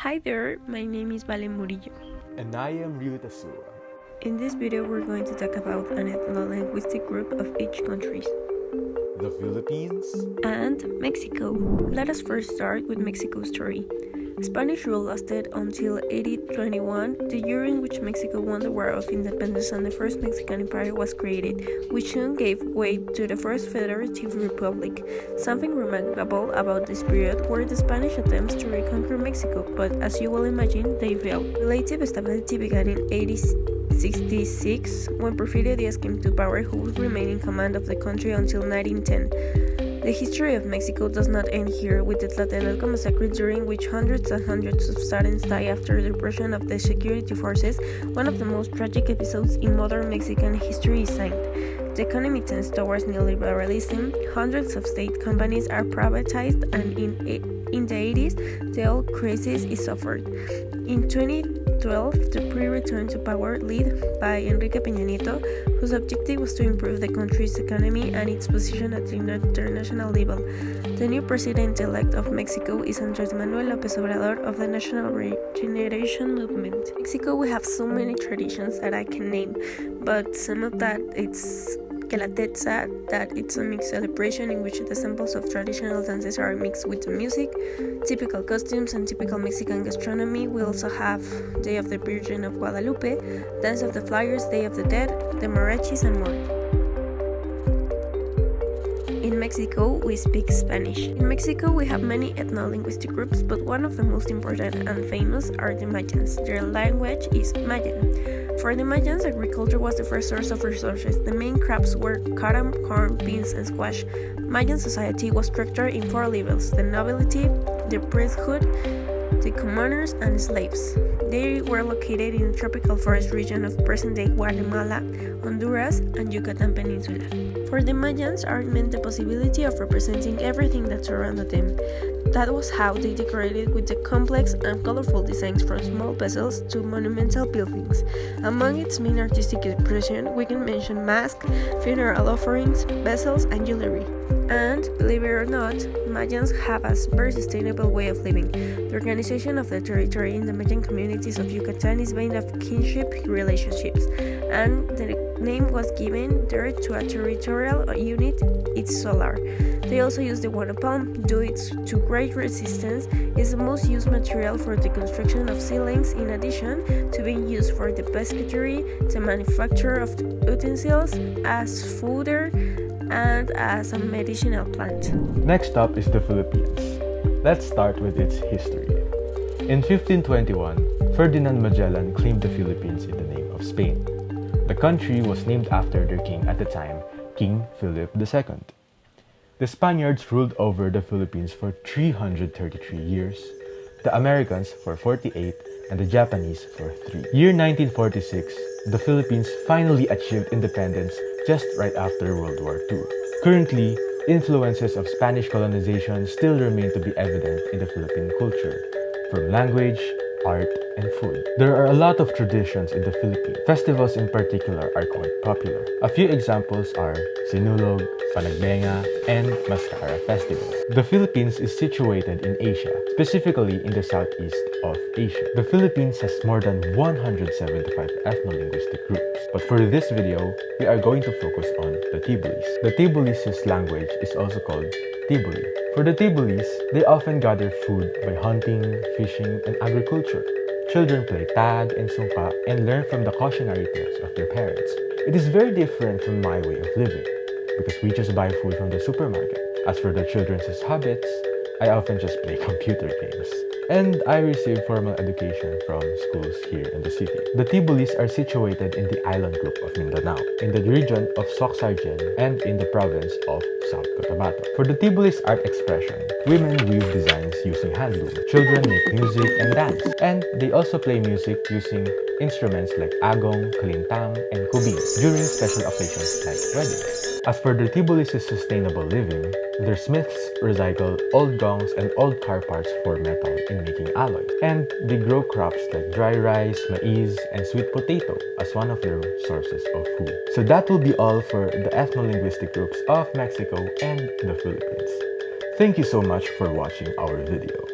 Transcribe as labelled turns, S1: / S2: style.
S1: Hi there, my name is Vale Murillo.
S2: And I am Ryuta Suwa.
S1: In this video, we're going to talk about an ethnolinguistic group of each country.
S2: The Philippines
S1: and Mexico. Let us first start with Mexico's story. Spanish rule lasted until 1821, the year in which Mexico won the War of Independence and the first Mexican Empire was created, which soon gave way to the First Federative Republic. Something remarkable about this period were the Spanish attempts to reconquer Mexico, but as you will imagine, they failed. Relative stability began in 1866 when Porfirio Diaz came to power, who would remain in command of the country until 1910. The history of Mexico does not end here with the Tlatelolco massacre, during which hundreds and hundreds of students died after the repression of the security forces. One of the most tragic episodes in modern Mexican history is signed. The economy tends towards neoliberalism. Hundreds of state companies are privatized, and in the 80s, the oil crisis is suffered. In 2012, the PRI returned to power, led by Enrique Peña Nieto, whose objective was to improve the country's economy and its position at the international level. The new president-elect of Mexico is Andrés Manuel López Obrador of the National Regeneration Movement. In Mexico, we have so many traditions that I can name, but some of that it's Quelatetza, that it's a mixed celebration in which the samples of traditional dances are mixed with the music, typical costumes, and typical Mexican gastronomy. We also have Day of the Virgin of Guadalupe, Dance of the Flyers, Day of the Dead, the mariachis, and more. In Mexico, we speak Spanish. In Mexico, we have many ethno-linguistic groups, but one of the most important and famous are the Mayans. Their language is Mayan. For the Mayans, agriculture was the first source of resources. The main crops were cotton, corn, beans, and squash. Mayan society was structured in 4 levels: the nobility, the priesthood, the commoners, and slaves. They were located in the tropical forest region of present-day Guatemala, Honduras, and Yucatan Peninsula. For the Mayans, art meant the possibility of representing everything that surrounded them. That was how they decorated with the complex and colorful designs from small vessels to monumental buildings. Among its main artistic expression, we can mention masks, funeral offerings, vessels, and jewelry. And, believe it or not, Mayans have a very sustainable way of living. The organization of the territory in the Mayan communities of Yucatan is based on kinship relationships, and the name was given there to a territorial unit, its solar. They also use the guano palm, due to great resistance. It's the most used material for the construction of ceilings, in addition to being used for the basketry, the manufacture of utensils, as fodder, and as a medicinal plant.
S2: Next up is the Philippines. Let's start with its history. In 1521, Ferdinand Magellan claimed the Philippines in the name of Spain. The country was named after their king at the time, King Philip II. The Spaniards ruled over the Philippines for 333 years, the Americans for 48, and the Japanese for 3. Year 1946, the Philippines finally achieved independence just right after World War II. Currently, influences of Spanish colonization still remain to be evident in the Philippine culture, from language, art, and food. There are a lot of traditions in the Philippines. Festivals in particular are quite popular. A few examples are Sinulog, Panagbenga, and Mascara Festival. The Philippines is situated in Asia, specifically in the southeast of Asia. The Philippines has more than 175 ethno-linguistic groups, but for this video, we are going to focus on the Tibulis. The Tibulis' language is also called Tibuli. For the Tibulis, they often gather food by hunting, fishing, and agriculture. Children play tag and sungka and learn from the cautionary tales of their parents. It is very different from my way of living, because we just buy food from the supermarket. As for the children's habits, I often just play computer games. And I receive formal education from schools here in the city. The Tibulis are situated in the island group of Mindanao, in the region of Soc-Sargen, and in the province of South Cotabato. For the Tibulis art expression, women weave designs using handloom, children make music and dance, and they also play music using instruments like agong, kalintang, and kubing during special occasions like weddings. As for the Tibulis' sustainable living, their smiths recycle old gongs and old car parts for metal in making alloy. And they grow crops like dry rice, maize, and sweet potato as one of their sources of food. So that will be all for the ethno-linguistic groups of Mexico and the Philippines. Thank you so much for watching our video.